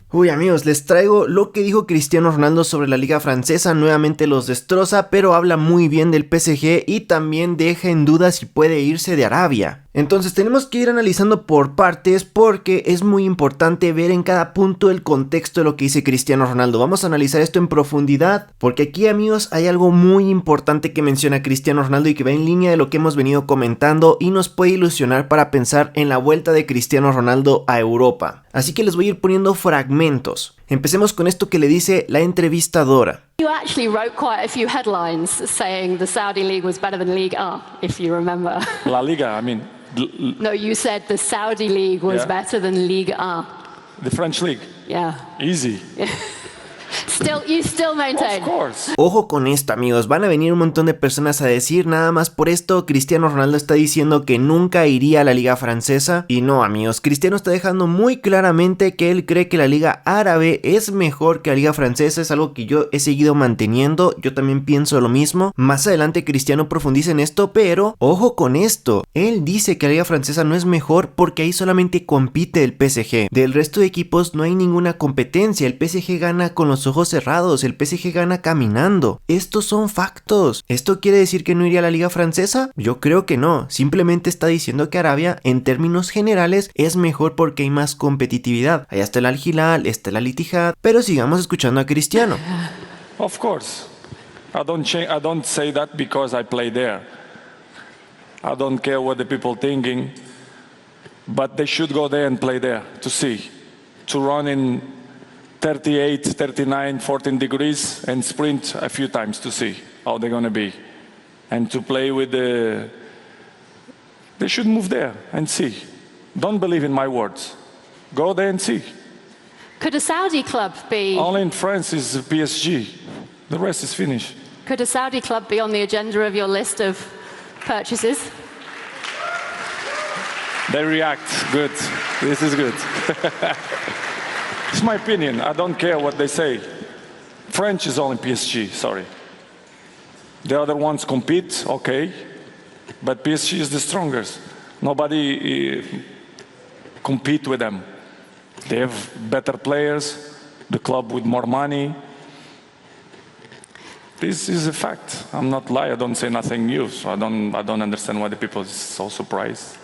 Uy amigos, les traigo lo que dijo Cristiano Ronaldo sobre la liga francesa, nuevamente los destroza, pero habla muy bien del PSG y también deja en duda si puede irse de Arabia. Entonces tenemos que ir analizando por partes porque es muy importante ver en cada punto el contexto de lo que dice Cristiano Ronaldo. Vamos a analizar esto en profundidad porque aquí amigos hay algo muy importante que menciona Cristiano Ronaldo y que va en línea de lo que hemos venido comentando y nos puede ilusionar para pensar en la vuelta de Cristiano Ronaldo a Europa. Así que les voy a ir poniendo fragmentos. Empecemos con esto que le dice la entrevistadora. You actually wrote quite a few headlines saying the Saudi League was better than Ligue 1, if you remember. La Liga, I mean. No, you said the Saudi League was better than Ligue 1. The French League? Yeah. Easy. You still maintain. Of course. Ojo con esto amigos, van a venir un montón de personas a decir nada más por esto Cristiano Ronaldo está diciendo que nunca iría a la liga francesa y no amigos, Cristiano está dejando muy claramente que él cree que la liga árabe es mejor que la liga francesa, es algo que yo he seguido manteniendo, yo también pienso lo mismo, más adelante Cristiano profundiza en esto, pero ojo con esto, él dice que la liga francesa no es mejor porque ahí solamente compite el PSG, del resto de equipos no hay ninguna competencia, el PSG gana con los ojos cerrados, el PSG gana caminando. Estos son factos. ¿Esto quiere decir que no iría a la liga francesa? Yo creo que no, simplemente está diciendo que Arabia en términos generales es mejor porque hay más competitividad. Allá está el Al Hilal, está el Al Ittihad, pero sigamos escuchando a Cristiano. Of course. I don't say that because I play there. I don't care what the people thinking, but they should go there and play there to see, to run in 38, 39, 14 degrees and sprint a few times to see how they're going to be. And to play with the... They should move there and see. Don't believe in my words. Go there and see. Could a Saudi club be... All in France is PSG. The rest is finished. Could a Saudi club be on the agenda of your list of purchases? They react. Good. This is good. It's my opinion. I don't care what they say. French is only PSG, sorry. The other ones compete, okay. But PSG is the strongest. Nobody compete with them. They have better players, the club with more money. This is a fact. I'm not lying. I don't say nothing new. So I don't understand why the people is so surprised.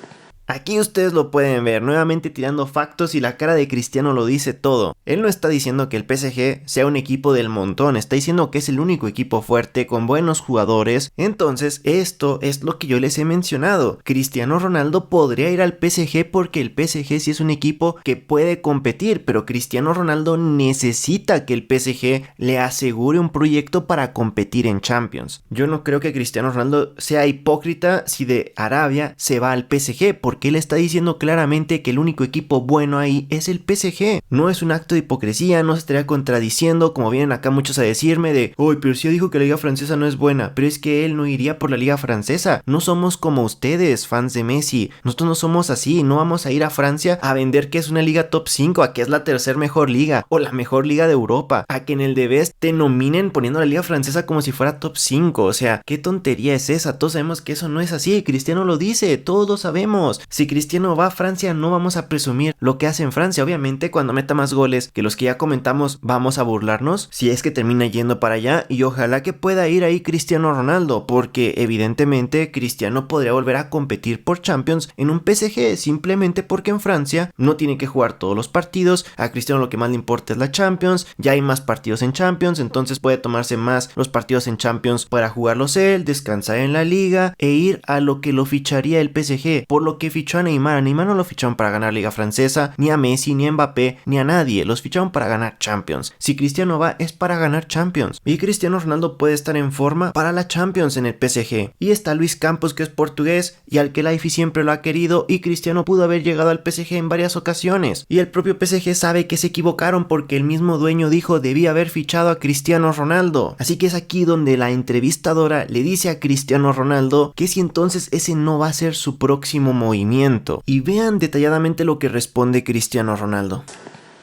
Aquí ustedes lo pueden ver, nuevamente tirando factos y la cara de Cristiano lo dice todo. Él no está diciendo que el PSG sea un equipo del montón, está diciendo que es el único equipo fuerte con buenos jugadores. Entonces esto es lo que yo les he mencionado. Cristiano Ronaldo podría ir al PSG porque el PSG sí es un equipo que puede competir, pero Cristiano Ronaldo necesita que el PSG le asegure un proyecto para competir en Champions. Yo no creo que Cristiano Ronaldo sea hipócrita si de Arabia se va al PSG, porque él está diciendo claramente que el único equipo bueno ahí es el PSG. No es un acto de hipocresía, no se estaría contradiciendo como vienen acá muchos a decirme de uy, pero si yo dijo que la liga francesa no es buena, pero es que él no iría por la liga francesa. No somos como ustedes, fans de Messi, nosotros no somos así, no vamos a ir a Francia a vender que es una liga top 5, a que es la tercer mejor liga o la mejor liga de Europa, a que en el The Best te nominen poniendo la liga francesa como si fuera top 5, o sea, ¿qué tontería es esa? Todos sabemos que eso no es así, Cristiano lo dice, todos lo sabemos. Si Cristiano va a Francia no vamos a presumir lo que hace en Francia, obviamente cuando meta más goles que los que ya comentamos vamos a burlarnos si es que termina yendo para allá y ojalá que pueda ir ahí Cristiano Ronaldo porque evidentemente Cristiano podría volver a competir por Champions en un PSG simplemente porque en Francia no tiene que jugar todos los partidos, a Cristiano lo que más le importa es la Champions, ya hay más partidos en Champions, entonces puede tomarse más los partidos en Champions para jugarlos él, descansar en la liga e ir a lo que lo ficharía el PSG, por lo que fichó a Neymar no lo ficharon para ganar Liga Francesa, ni a Messi, ni a Mbappé, ni a nadie, los ficharon para ganar Champions. Si Cristiano va es para ganar Champions y Cristiano Ronaldo puede estar en forma para la Champions en el PSG. Y está Luis Campos que es portugués y al que Laifi siempre lo ha querido y Cristiano pudo haber llegado al PSG en varias ocasiones y el propio PSG sabe que se equivocaron porque el mismo dueño dijo debía haber fichado a Cristiano Ronaldo. Así que es aquí donde la entrevistadora le dice a Cristiano Ronaldo que si entonces ese no va a ser su próximo movimiento. Y vean detalladamente lo que responde Cristiano Ronaldo.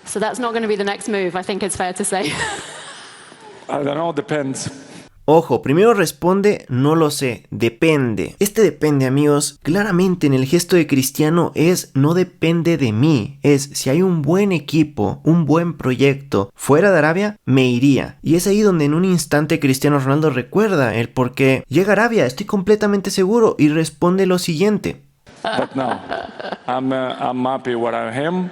So that's not going to be the next move, I think it's fair to say. I don't know, depends. Ojo, primero responde, no lo sé, depende. Este depende, amigos, claramente en el gesto de Cristiano es no depende de mí. Es si hay un buen equipo, un buen proyecto fuera de Arabia, me iría. Y es ahí donde en un instante Cristiano Ronaldo recuerda el por qué llega a Arabia, estoy completamente seguro, y responde lo siguiente. But no, I'm happy where I am.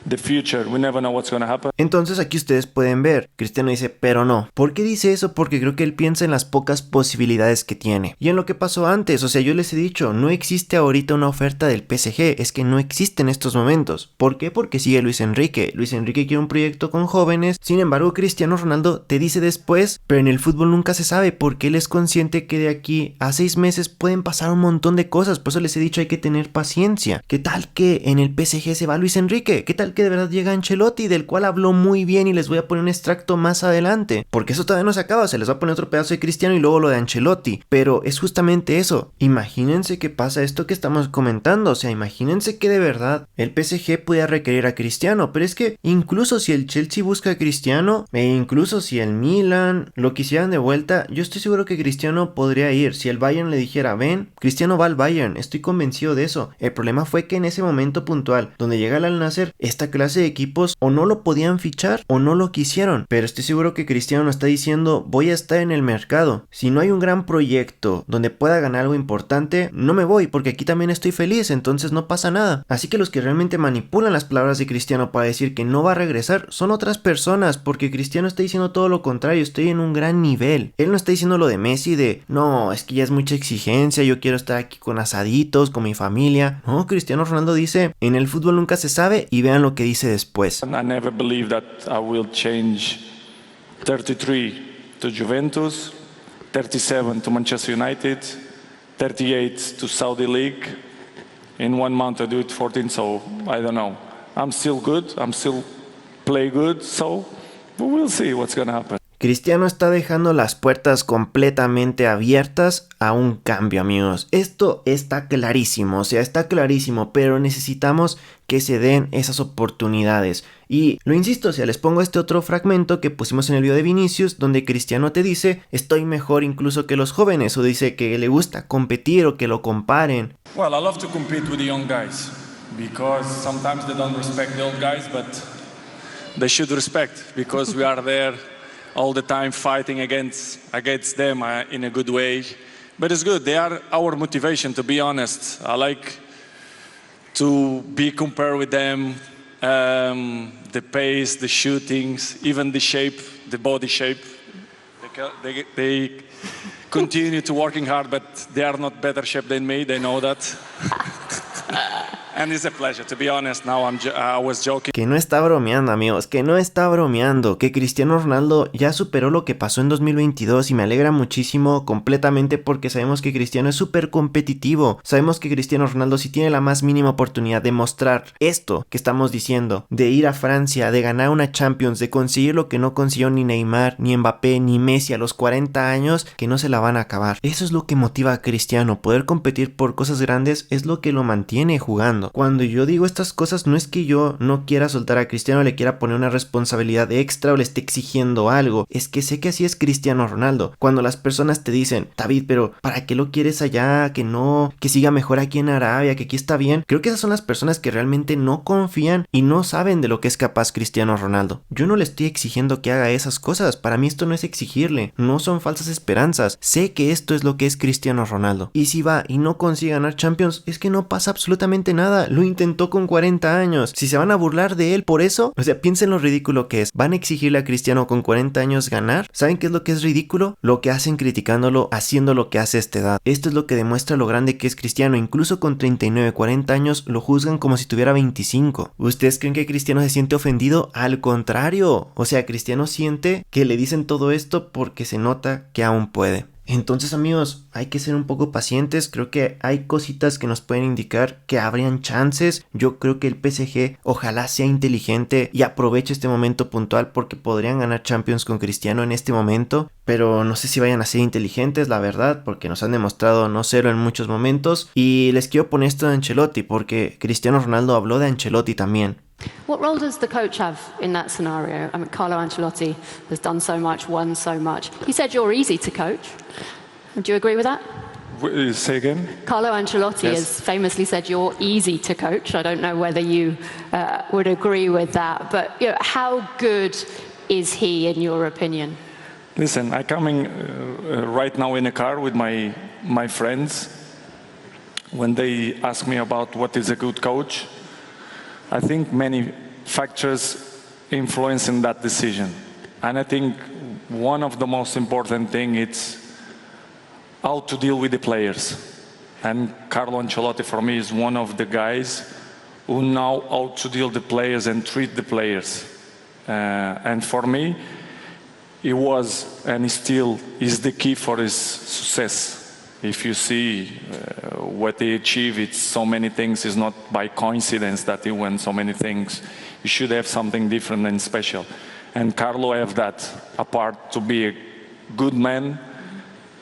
The future, we never know what's going to happen. Entonces aquí ustedes pueden ver, Cristiano dice, pero no. ¿Por qué dice eso? Porque creo que él piensa en las pocas posibilidades que tiene. Y en lo que pasó antes, o sea, yo les he dicho, no existe ahorita una oferta del PSG, es que no existe en estos momentos. ¿Por qué? Porque sigue Luis Enrique. Luis Enrique quiere un proyecto con jóvenes, sin embargo Cristiano Ronaldo te dice después, pero en el fútbol nunca se sabe, porque él es consciente que de aquí a 6 meses pueden pasar un montón de cosas, por eso les he dicho hay que tener paciencia. ¿Qué tal que en el PSG se va Luis Enrique? ¿Qué tal que de verdad llega Ancelotti, del cual habló muy bien y les voy a poner un extracto más adelante? Porque eso todavía no se acaba, se les va a poner otro pedazo de Cristiano y luego lo de Ancelotti, pero es justamente eso. Imagínense que pasa esto que estamos comentando, o sea, imagínense que de verdad el PSG pudiera requerir a Cristiano, pero es que incluso si el Chelsea busca a Cristiano, e incluso si el Milan lo quisieran de vuelta, yo estoy seguro que Cristiano podría ir. Si el Bayern le dijera, ven, Cristiano va al Bayern, estoy convencido de eso. El problema fue que en ese momento puntual, donde llega el Al Nassr, esta clase de equipos o no lo podían fichar o no lo quisieron, pero estoy seguro que Cristiano está diciendo, voy a estar en el mercado. Si no hay un gran proyecto donde pueda ganar algo importante, no me voy, porque aquí también estoy feliz, entonces no pasa nada. Así que los que realmente manipulan las palabras de Cristiano para decir que no va a regresar son otras personas, porque Cristiano está diciendo todo lo contrario, estoy en un gran nivel. Él no está diciendo lo de Messi de, no, es que ya es mucha exigencia, yo quiero estar aquí con asaditos, con mi familia. No, Cristiano Ronaldo dice, en el fútbol nunca se sabe, y vean lo que dice después. I never believe that I will change 33 to Juventus, 37 to Manchester United, 38 to Saudi League. In 1 month I do it 14, so I don't know. I'm still good, I'm still play good, so we'll see what's gonna happen. Cristiano está dejando las puertas completamente abiertas a un cambio, amigos. Esto está clarísimo, o sea, está clarísimo, pero necesitamos que se den esas oportunidades. Y lo insisto, o sea, les pongo este otro fragmento que pusimos en el video de Vinicius, donde Cristiano te dice, estoy mejor incluso que los jóvenes, o dice que le gusta competir o que lo comparen. Well, I love to compete with the young guys, because sometimes they don't respect the old guys, but they should respect, because we are there all the time fighting against them in a good way. But it's good, they are our motivation, to be honest. I like to be compared with them, the pace, the shootings, even the shape, the body shape. They continue to working hard, but they are not better shape than me, they know that. And it's a pleasure, to be honest, now I was joking. Que no está bromeando, amigos, que no está bromeando, que Cristiano Ronaldo ya superó lo que pasó en 2022 y me alegra muchísimo completamente porque sabemos que Cristiano es súper competitivo, sabemos que Cristiano Ronaldo si tiene la más mínima oportunidad de mostrar esto que estamos diciendo, de ir a Francia, de ganar una Champions, de conseguir lo que no consiguió ni Neymar, ni Mbappé, ni Messi a los 40 años, que no se la van a acabar. Eso es lo que motiva a Cristiano, poder competir por cosas grandes es lo que lo mantiene jugando. Cuando yo digo estas cosas no es que yo no quiera soltar a Cristiano, le quiera poner una responsabilidad extra o le esté exigiendo algo, es que sé que así es Cristiano Ronaldo. Cuando las personas te dicen, David, pero ¿para qué lo quieres allá? Que no, que siga mejor aquí en Arabia, que aquí está bien. Creo que esas son las personas que realmente no confían y no saben de lo que es capaz Cristiano Ronaldo. Yo no le estoy exigiendo que haga esas cosas, para mí esto no es exigirle, no son falsas esperanzas, sé que esto es lo que es Cristiano Ronaldo. Y si va y no consigue ganar Champions, es que no pasa absolutamente nada, lo intentó con 40 años. Si se van a burlar de él por eso, o sea, piensen lo ridículo que es. ¿Van a exigirle a Cristiano con 40 años ganar? ¿Saben qué es lo que es ridículo? Lo que hacen criticándolo, haciendo lo que hace a esta edad. Esto es lo que demuestra lo grande que es Cristiano. Incluso con 39, 40 años lo juzgan como si tuviera 25. ¿Ustedes creen que Cristiano se siente ofendido? Al contrario. O sea, Cristiano siente que le dicen todo esto porque se nota que aún puede. Entonces, amigos, hay que ser un poco pacientes. Creo que hay cositas que nos pueden indicar que habrían chances. Yo creo que el PSG ojalá sea inteligente y aproveche este momento puntual porque podrían ganar Champions con Cristiano en este momento. Pero no sé si vayan a ser inteligentes, la verdad, porque nos han demostrado no serlo en muchos momentos. Y les quiero poner esto de Ancelotti porque Cristiano Ronaldo habló de Ancelotti también. What role does the coach have in that scenario? I mean, Carlo Ancelotti has done so much, won so much. He said you're easy to coach. Do you agree with that? Say again? Carlo Ancelotti has famously said you're easy to coach. I don't know whether you would agree with that, but how good is he in your opinion? Listen, I'm coming right now in a car with my friends. When they ask me about what is a good coach, I think many factors influence in that decision. And I think one of the most important thing is how to deal with the players. And Carlo Ancelotti for me is one of the guys who know how to deal with the players and treat the players. And for me, he was and he still is the key for his success. If you see what he achieved, it's so many things. It's not by coincidence that he won so many things. You should have something different and special. And Carlo have that. Apart to be a good man,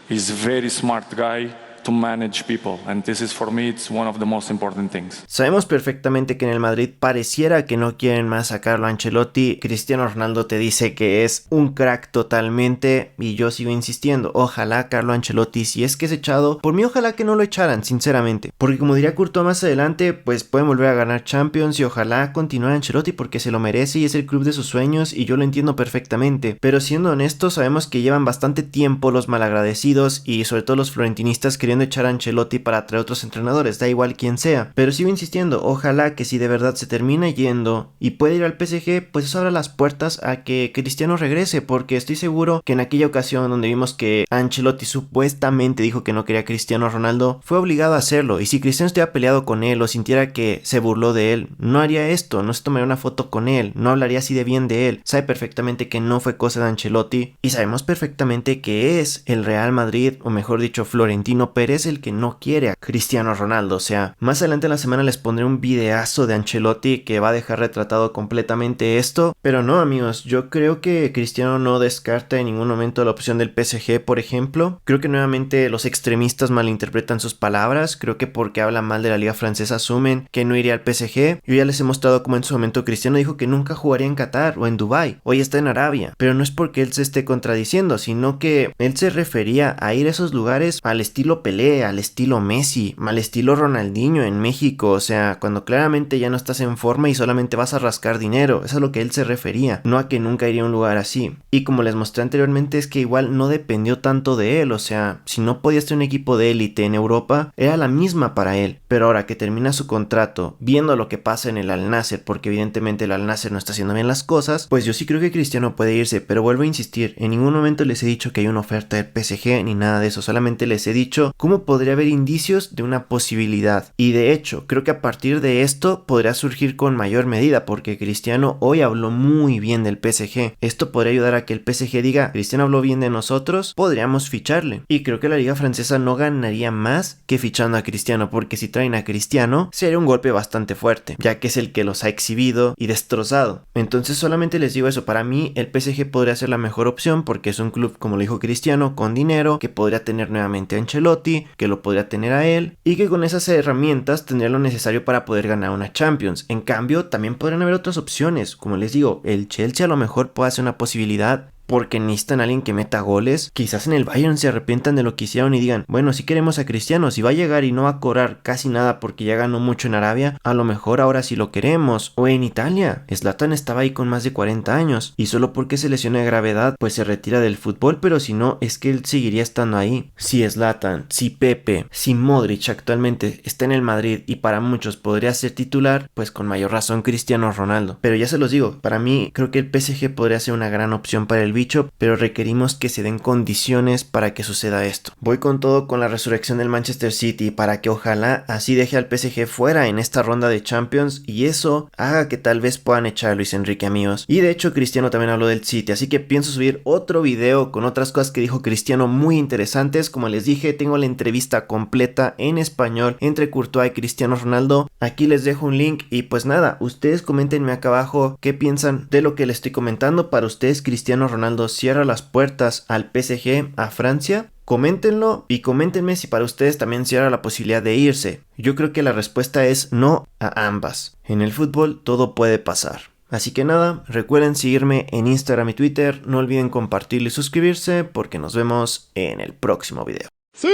he's a very smart guy to manage people, and this is for me it's one of the most important things. Sabemos perfectamente que en el Madrid pareciera que no quieren más a Carlo Ancelotti. Cristiano Ronaldo te dice que es un crack totalmente y yo sigo insistiendo, ojalá Carlo Ancelotti, si es que es echado, por mí ojalá que no lo echaran, sinceramente, porque como diría Courtois más adelante, pues pueden volver a ganar Champions y ojalá continuar Ancelotti porque se lo merece y es el club de sus sueños y yo lo entiendo perfectamente, pero siendo honestos sabemos que llevan bastante tiempo los malagradecidos y sobre todo los florentinistas queriendo echar a Ancelotti para traer otros entrenadores, da igual quién sea, pero sigo insistiendo, ojalá que si de verdad se termina yendo y puede ir al PSG, pues eso abra las puertas a que Cristiano regrese, porque estoy seguro que en aquella ocasión donde vimos que Ancelotti supuestamente dijo que no quería a Cristiano Ronaldo, fue obligado a hacerlo, y si Cristiano estuviera peleado con él o sintiera que se burló de él, no haría esto, no se tomaría una foto con él, no hablaría así de bien de él, sabe perfectamente que no fue cosa de Ancelotti y sabemos perfectamente que es el Real Madrid, o mejor dicho Florentino Pérez, el que no quiere a Cristiano Ronaldo. O sea, más adelante en la semana les pondré un videazo de Ancelotti que va a dejar retratado completamente esto, pero no amigos, yo creo que Cristiano no descarta en ningún momento la opción del PSG, por ejemplo. Creo que nuevamente los extremistas malinterpretan sus palabras, creo que porque hablan mal de la liga francesa asumen que no iría al PSG. Yo ya les he mostrado cómo en su momento Cristiano dijo que nunca jugaría en Qatar o en Dubái, hoy está en Arabia, pero no es porque él se esté contradiciendo, sino que él se refería a ir a esos lugares al estilo Pelé, al estilo Messi, al estilo Ronaldinho en México, o sea, cuando claramente ya no estás en forma y solamente vas a rascar dinero, eso es a lo que él se refería, no a que nunca iría a un lugar así. Y como les mostré anteriormente, es que igual no dependió tanto de él, o sea, si no podías tener un equipo de élite en Europa, era la misma para él, pero ahora que termina su contrato, viendo lo que pasa en el Al Nassr, porque evidentemente el Al Nassr no está haciendo bien las cosas, pues yo sí creo que Cristiano puede irse, pero vuelvo a insistir, en ningún momento les he dicho que hay una oferta del PSG ni nada de eso, solamente les he dicho cómo podría haber indicios de una posibilidad, y de hecho creo que a partir de esto podría surgir con mayor medida, porque Cristiano hoy habló muy bien del PSG, esto podría ayudar a que el PSG diga, Cristiano habló bien de nosotros, podríamos ficharle, y creo que la liga francesa no ganaría más que fichando a Cristiano, porque si traen a Cristiano sería un golpe bastante fuerte, ya que es el que los ha exhibido y destrozado. Entonces solamente les digo eso, para mí el PSG podría ser la mejor opción, porque es un club, como lo dijo Cristiano, con dinero, que podría tener nuevamente a Ancelotti, que lo podría tener a él, y que con esas herramientas tendría lo necesario para poder ganar una Champions. En cambio, también podrían haber otras opciones, como les digo, el Chelsea a lo mejor puede ser una posibilidad, porque necesitan a alguien que meta goles. Quizás en el Bayern se arrepientan de lo que hicieron y digan, bueno, si queremos a Cristiano, si va a llegar y no va a cobrar casi nada porque ya ganó mucho en Arabia, a lo mejor ahora sí lo queremos. O en Italia, Zlatan estaba ahí con más de 40 años y solo porque se lesionó de gravedad pues se retira del fútbol, pero si no es que él seguiría estando ahí. Si Zlatan, si Pepe, si Modric actualmente está en el Madrid y para muchos podría ser titular, pues con mayor razón Cristiano Ronaldo. Pero ya se los digo, para mí creo que el PSG podría ser una gran opción para el bicho, pero requerimos que se den condiciones para que suceda esto. Voy con todo con la resurrección del Manchester City para que ojalá así deje al PSG fuera en esta ronda de Champions y eso haga que tal vez puedan echar a Luis Enrique, amigos. Y de hecho Cristiano también habló del City, así que pienso subir otro video con otras cosas que dijo Cristiano muy interesantes. Como les dije, tengo la entrevista completa en español entre Courtois y Cristiano Ronaldo. Aquí les dejo un link y pues nada, ustedes coméntenme acá abajo qué piensan de lo que les estoy comentando. Para ustedes, Cristiano Ronaldo cierra las puertas al PSG, a Francia. Coméntenlo y coméntenme si para ustedes también se era la posibilidad de irse. Yo creo que la respuesta es no a ambas. En el fútbol todo puede pasar. Así que nada, recuerden seguirme en Instagram y Twitter, no olviden compartirlo y suscribirse porque nos vemos en el próximo video. ¡Sí!